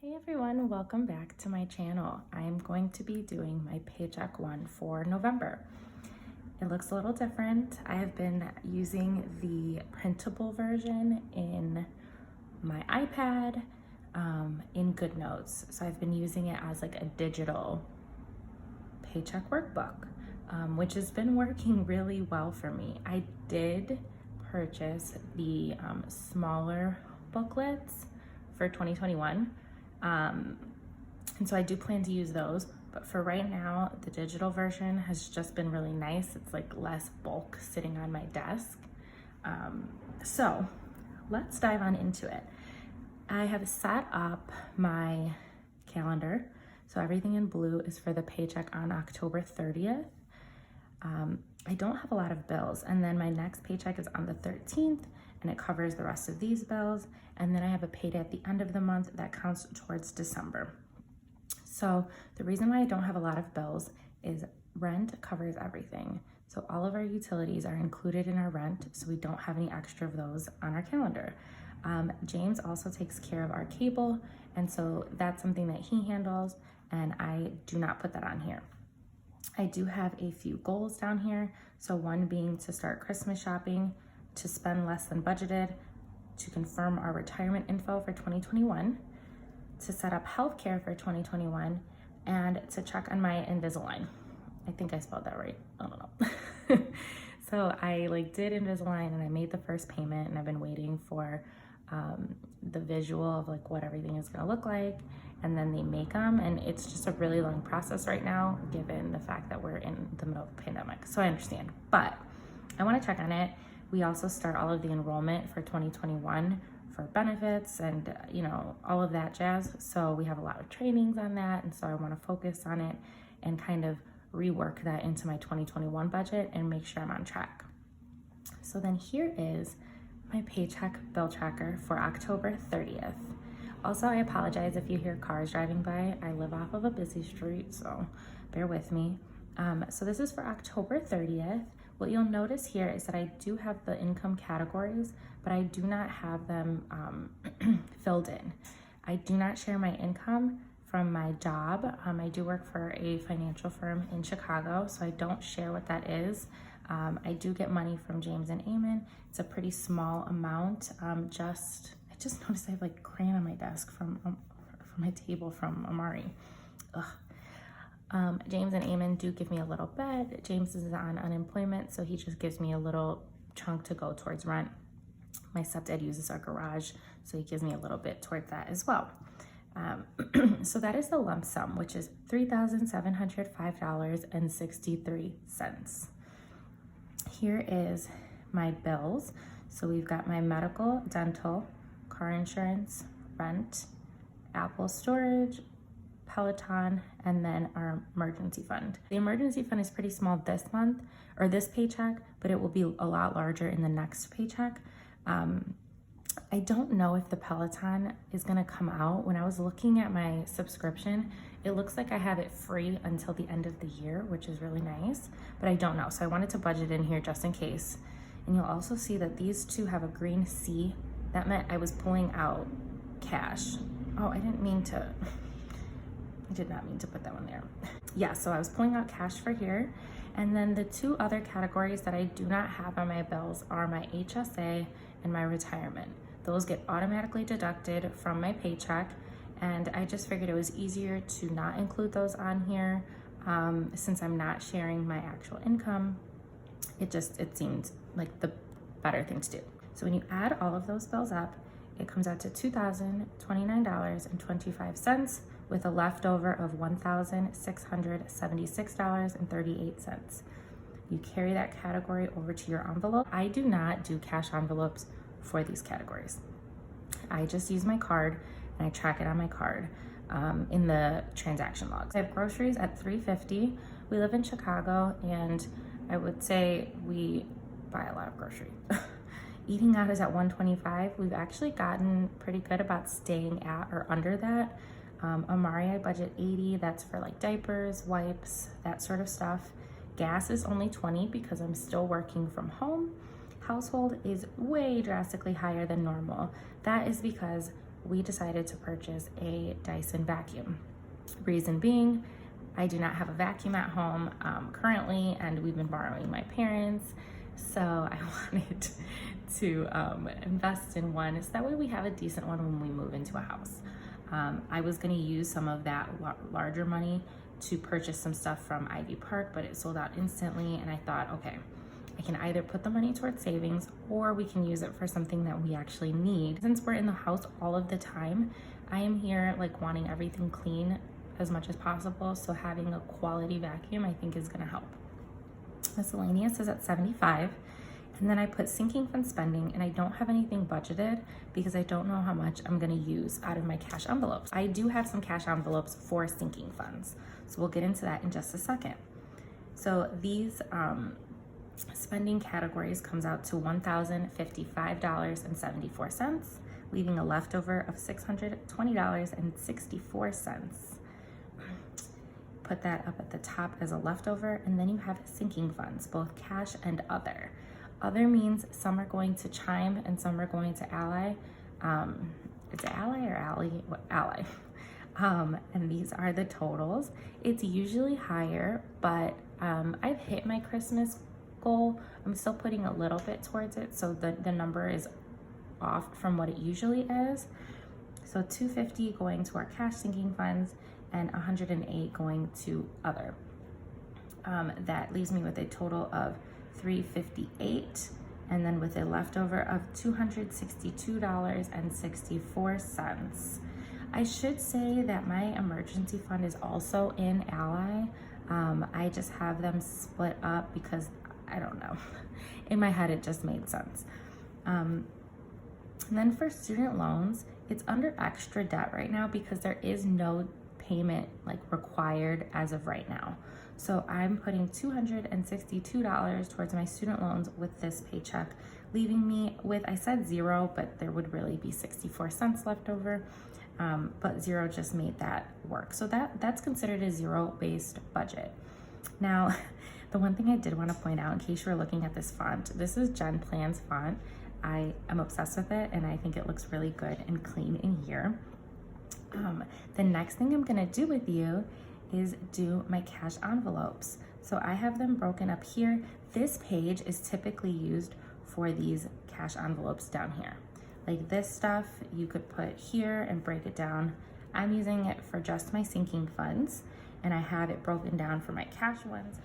Hey everyone, welcome back to my channel. I am going to be doing my paycheck one for November. It looks a little different. I have been using the printable version in my iPad in GoodNotes. So I've been using it as like a digital paycheck workbook, which has been working really well for me. I did purchase the smaller booklets for 2021. And so I do plan to use those, but for right now, the digital version has just been really nice. It's like less bulk sitting on my desk. So let's dive on into it. I have set up my calendar. So everything in blue is for the paycheck on October 30th. I don't have a lot of bills, and then my next paycheck is on the 13th, and it covers the rest of these bills. And then I have a payday at the end of the month that counts towards December. So the reason why I don't have a lot of bills is rent covers everything. So all of our utilities are included in our rent, so we don't have any extra of those on our calendar. James also takes care of our cable, and so that's something that he handles, and I do not put that on here. I do have a few goals down here. So one being to start Christmas shopping, to spend less than budgeted, to confirm our retirement info for 2021, to set up healthcare for 2021, and to check on my Invisalign. I think I spelled that right. I don't know. So I did Invisalign and I made the first payment, and I've been waiting for the visual of what everything is gonna look like, and then they make them, and it's just a really long process right now given the fact that we're in the middle of a pandemic. So I understand, but I want to check on it. We also start all of the enrollment for 2021 for benefits and all of that jazz. So we have a lot of trainings on that, and so I want to focus on it and kind of rework that into my 2021 budget and make sure I'm on track. So then here is my paycheck bill tracker for October 30th. Also, I apologize if you hear cars driving by. I live off of a busy street, so bear with me. So this is for October 30th. What you'll notice here is that I do have the income categories, but I do not have them filled in. I do not share my income from my job. I do work for a financial firm in Chicago, so I don't share what that is. I do get money from James and Eamon. It's a pretty small amount. I just noticed I have crayon on my desk from my table from Amari. Ugh. James and Eamon do give me a little bit. James is on unemployment, so he just gives me a little chunk to go towards rent. My stepdad uses our garage, so he gives me a little bit towards that as well. So that is the lump sum, which is $3,705.63. Here is my bills. So we've got my medical, dental, car insurance, rent, Apple storage, Peloton, and then our emergency fund. The emergency fund is pretty small this month, or this paycheck, but it will be a lot larger in the next paycheck. I don't know if the Peloton is gonna come out. When I was looking at my subscription, it looks like I have it free until the end of the year, which is really nice, but I don't know. So I wanted to budget in here just in case. And you'll also see that these two have a green C. That meant I was pulling out cash. Oh, I did not mean to put that one there. Yeah, so I was pulling out cash for here. And then the two other categories that I do not have on my bills are my HSA and my retirement. Those get automatically deducted from my paycheck, and I just figured it was easier to not include those on here since I'm not sharing my actual income. It seemed like the better thing to do. So when you add all of those bills up, it comes out to $2,029.25 with a leftover of $1,676.38. You carry that category over to your envelope. I do not do cash envelopes for these categories. I just use my card and I track it on my card in the transaction logs. I have groceries at $3.50. We live in Chicago, and I would say we buy a lot of groceries. Eating out is at $125. We've actually gotten pretty good about staying at or under that. Amari, I budget $80. That's for diapers, wipes, that sort of stuff. Gas is only $20 because I'm still working from home. Household is way drastically higher than normal. That is because we decided to purchase a Dyson vacuum. Reason being, I do not have a vacuum at home currently, and we've been borrowing my parents. So I wanted to invest in one so that way we have a decent one when we move into a house. I was going to use some of that larger money to purchase some stuff from Ivy Park, but it sold out instantly, and I thought, okay, I can either put the money towards savings or we can use it for something that we actually need. Since we're in the house all of the time, I am here like wanting everything clean as much as possible, so having a quality vacuum I think is going to help. Miscellaneous is at 75, and then I put sinking fund spending, and I don't have anything budgeted because I don't know how much I'm going to use out of my cash envelopes. I do have some cash envelopes for sinking funds, so we'll get into that in just a second. So these spending categories comes out to $1,055.74, leaving a leftover of $620.64. Put that up at the top as a leftover, and then you have sinking funds, both cash and other. Other means some are going to Chime and some are going to Ally. It's Ally or Ally? What, Ally. And these are the totals. It's usually higher, but I've hit my Christmas goal. I'm still putting a little bit towards it, so the number is off from what it usually is. So $250 going to our cash sinking funds and $108 going to other. That leaves me with a total of $358, and then with a leftover of $262.64. I should say that my emergency fund is also in Ally. I just have them split up because I don't know. In my head, it just made sense. And then for student loans, it's under extra debt right now because there is no payment like required as of right now. So I'm putting $262 towards my student loans with this paycheck, leaving me with, I said zero, but there would really be 64 cents left over. But zero just made that work. So that's considered a zero-based budget. Now, the one thing I did want to point out, in case you were looking at this font, this is Jen Plan's font. I am obsessed with it, and I think it looks really good and clean in here. The next thing I'm gonna do with you is do my cash envelopes. So I have them broken up here. This page is typically used for these cash envelopes down here. Like this stuff you could put here and break it down. I'm using it for just my sinking funds, and I have it broken down for my cash ones.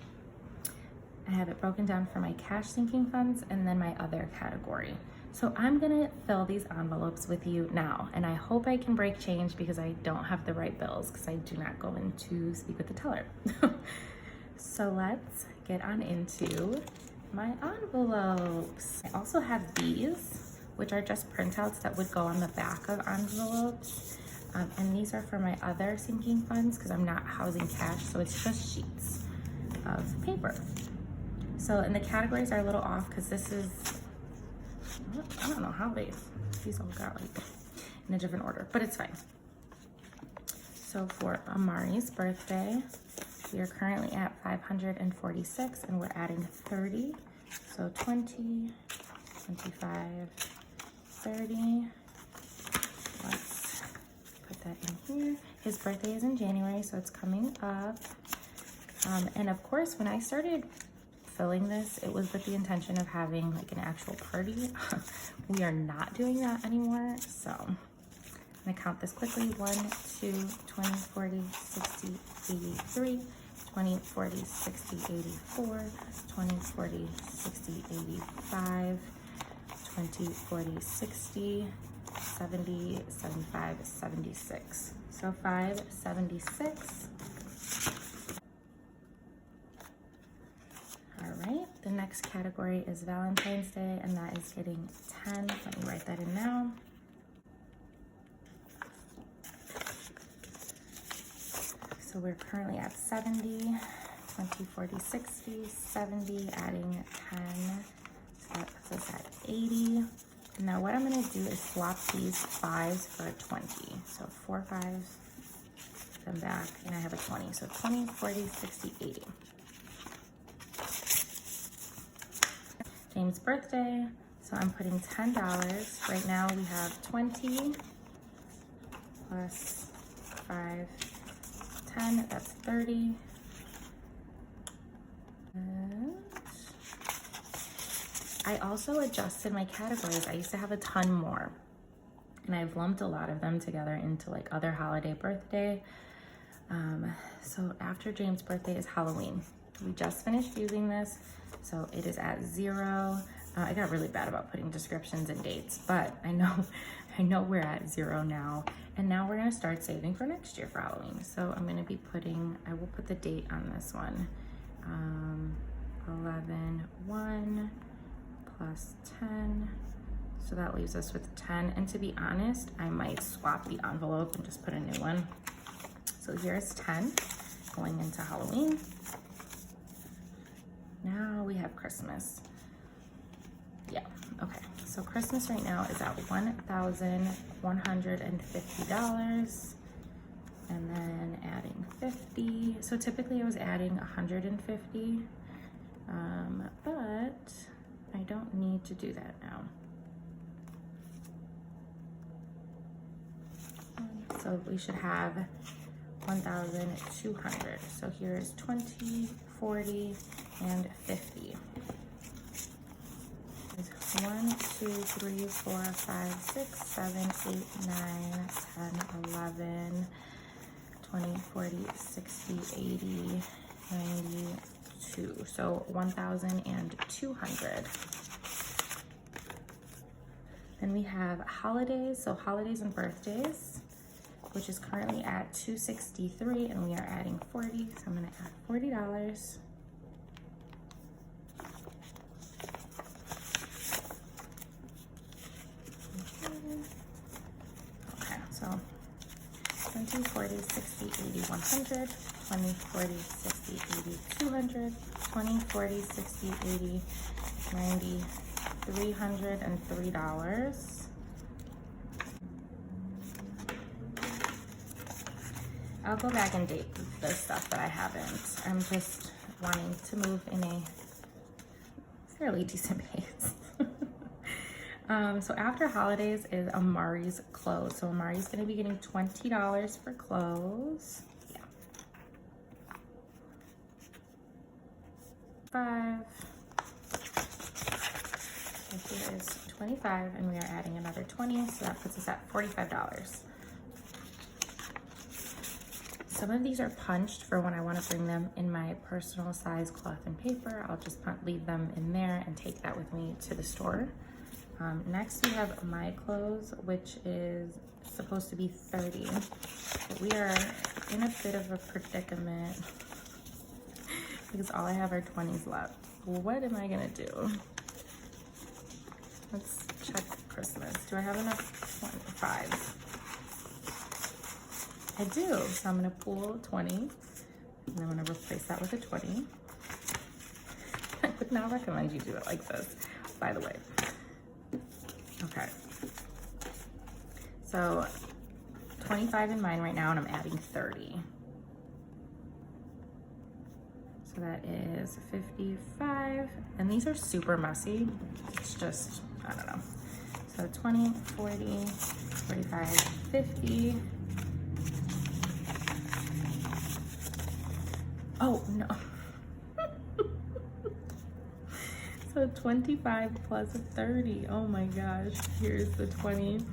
I have it broken down for my cash sinking funds and then my other category. So I'm gonna fill these envelopes with you now, and I hope I can break change because I don't have the right bills because I do not go in to speak with the teller. So let's get on into my envelopes. I also have these, which are just printouts that would go on the back of envelopes. And these are for my other sinking funds because I'm not housing cash, so it's just sheets of paper. So, and the categories are a little off because this is, I don't know how these all got like in a different order, but it's fine. So for Amari's birthday, we are currently at 546 and we're adding 30. So 20, 25, 30. Let's put that in here. His birthday is in January, so it's coming up. And of course, when I started filling this, it was with the intention of having like an actual party. We are not doing that anymore, so I'm gonna count this quickly. 1, 2, 20, 40, 60, 83, 20, 40, 60, 84, 20, 40, 60, 85, 20, 40, 60, 70, 75, 76. So 576. All right, the next category is Valentine's Day, and that is getting 10. Let me write that in now. So we're currently at 70, 20, 40, 60, 70, adding 10. So that puts us at 80. Now what I'm gonna do is swap these 5s for a 20. So 4 5s, then back, and I have a 20. So 20, 40, 60, 80. James' birthday, so I'm putting $10. Right now we have 20, plus 5, 10, that's 30. And I also adjusted my categories. I used to have a ton more, and I've lumped a lot of them together into like other holiday, birthday. So after James' birthday is Halloween. We just finished using this, so it is at 0. I got really bad about putting descriptions and dates, but I know we're at 0 now, and now we're gonna start saving for next year for Halloween. So I'm gonna be I will put the date on this one. 11/1 plus 10. So that leaves us with 10. And to be honest, I might swap the envelope and just put a new one. So here's 10 going into Halloween. Now we have Christmas. Yeah, okay. So Christmas right now is at $1,150. And then adding 50. So typically I was adding 150, but I don't need to do that now. So we should have 1,200. So here's 20, 40, and 50. There's 1, 2, 3, 4, 5, 6, 7, 8, 9, 10, 11, 20, 40, 60, 80, 92. So 1,200. Then we have holidays. So holidays and birthdays, which is currently at $263, and we are adding 40. So I'm gonna add $40. Okay, so 20, 40, 60, 80, 100, 20, 40, 60, 80, 200, 20, 40, 60, 80, 90, $303. I'll go back and date the stuff that I haven't. I'm just wanting to move in a fairly decent pace. So after holidays is Amari's clothes. So Amari's gonna be getting $20 for clothes. Yeah. 5. So here is 25, and we are adding another 20, so that puts us at $45. Some of these are punched for when I want to bring them in my personal size cloth and paper. I'll just leave them in there and take that with me to the store. Next we have my clothes, which is supposed to be 30. But we are in a bit of a predicament because all I have are 20s left. What am I gonna do? Let's check Christmas. Do I have enough 5s? I do, so I'm gonna pull 20, and I'm gonna replace that with a 20. I would not recommend you do it like this, by the way. Okay. So 25 in mine right now, and I'm adding 30. So that is 55, and these are super messy. It's just, I don't know. So 20, 40, 45, 50. Oh, no. So 25 plus 30. Oh my gosh. Here's the 20,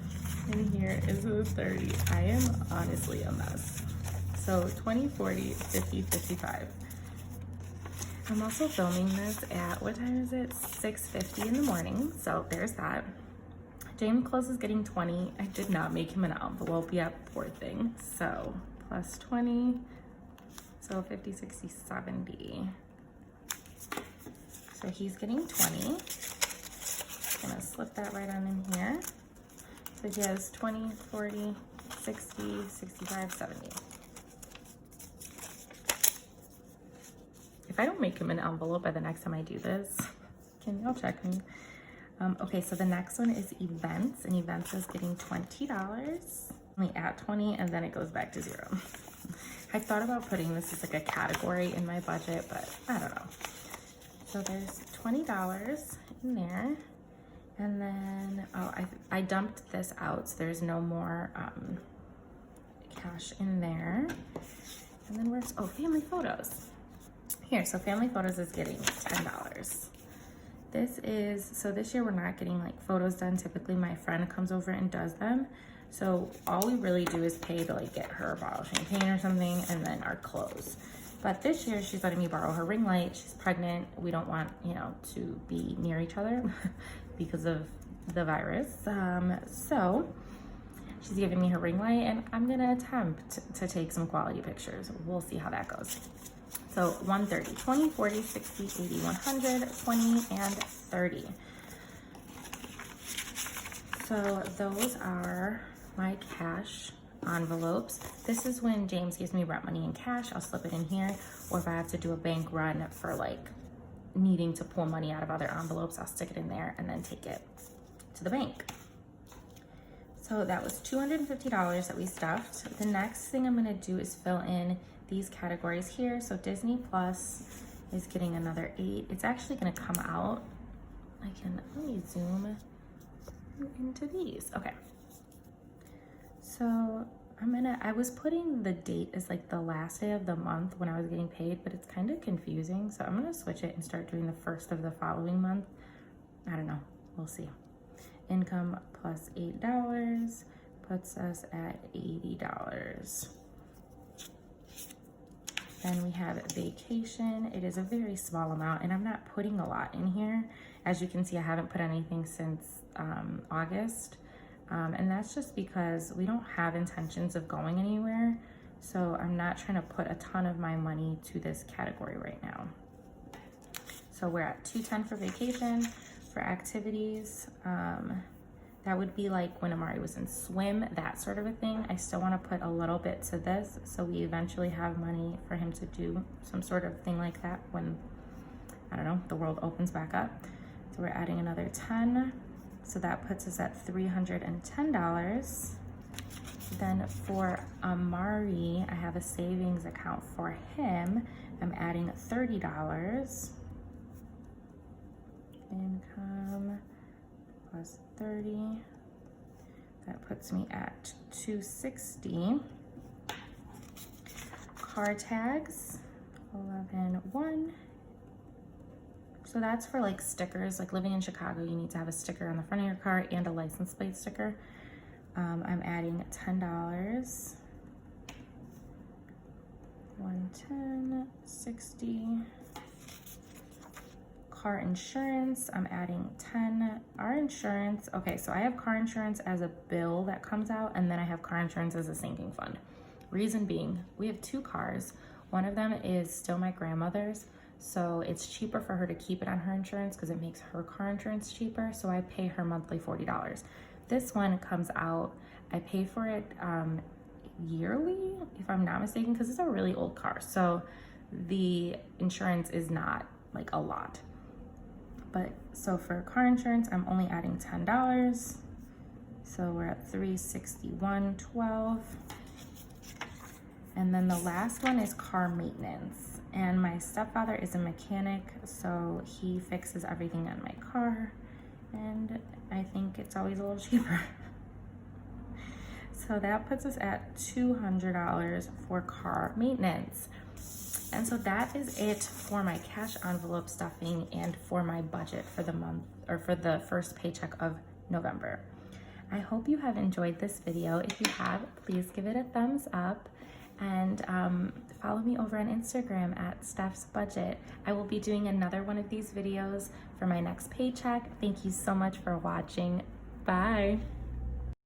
and here is the 30. I am honestly a mess. So 20, 40, 50, 55. I'm also filming this at, what time is it? 6:50 in the morning. So there's that. James Close is getting 20. I did not make him an envelope yet, poor thing. So plus 20. So 50, 60, 70. So he's getting 20. I'm gonna slip that right on in here. So he has 20, 40, 60, 65, 70. If I don't make him an envelope by the next time I do this, can y'all check me? Okay, so the next one is events, and events is getting $20. Only at 20, and then it goes back to 0. I thought about putting this as like a category in my budget, but I don't know. So there's $20 in there. And then, oh, I dumped this out, so there's no more cash in there. And then where's, oh, family photos. Here, so family photos is getting $10. This is, so this year we're not getting like photos done. Typically my friend comes over and does them. So all we really do is pay to like get her a bottle of champagne or something, and then our clothes. But this year she's letting me borrow her ring light. She's pregnant. We don't want, you know, to be near each other because of the virus. So she's giving me her ring light, and I'm gonna attempt to take some quality pictures. We'll see how that goes. So 130, 20, 40, 60, 80, 100, 20, and 30. So those are my cash envelopes. This is when James gives me rent money in cash. I'll slip it in here. Or if I have to do a bank run for like needing to pull money out of other envelopes, I'll stick it in there and then take it to the bank. So that was $250 that we stuffed. The next thing I'm gonna do is fill in these categories here. So Disney Plus is getting another 8. It's actually gonna come out. Let me zoom into these. Okay. So I was putting the date as like the last day of the month when I was getting paid, but it's kind of confusing. So I'm gonna switch it and start doing the first of the following month. I don't know, we'll see. Income plus $8 puts us at $80. Then we have vacation. It is a very small amount, and I'm not putting a lot in here. As you can see, I haven't put anything since August. And that's just because we don't have intentions of going anywhere. So I'm not trying to put a ton of my money to this category right now. So we're at $210 for vacation. For activities, that would be like when Amari was in swim, that sort of a thing. I still want to put a little bit to this so we eventually have money for him to do some sort of thing like that when, I don't know, the world opens back up. So we're adding another 10. So that puts us at $310. Then for Amari, I have a savings account for him. I'm adding $30. Income plus 30. That puts me at $260. Car tags, 11.1. So that's for like stickers. Like living in Chicago, you need to have a sticker on the front of your car and a license plate sticker. I'm adding $10. 110, 60. Car insurance, I'm adding 10. Our insurance, okay, so I have car insurance as a bill that comes out, and then I have car insurance as a sinking fund. Reason being, we have 2 cars. One of them is still my grandmother's, so it's cheaper for her to keep it on her insurance because it makes her car insurance cheaper, so I pay her monthly $40. This one comes out, I pay for it yearly, if I'm not mistaken, because it's a really old car, so the insurance is not like a lot. But so for car insurance, I'm only adding $10. So we're at $361.12. And then the last one is car maintenance. And my stepfather is a mechanic, so he fixes everything on my car. And I think it's always a little cheaper. So that puts us at $200 for car maintenance. And so that is it for my cash envelope stuffing and for my budget for the month, or for the first paycheck of November. I hope you have enjoyed this video. If you have, please give it a thumbs up, and follow me over on Instagram at Steph's Budget. I will be doing another one of these videos for my next paycheck. Thank you so much for watching. Bye.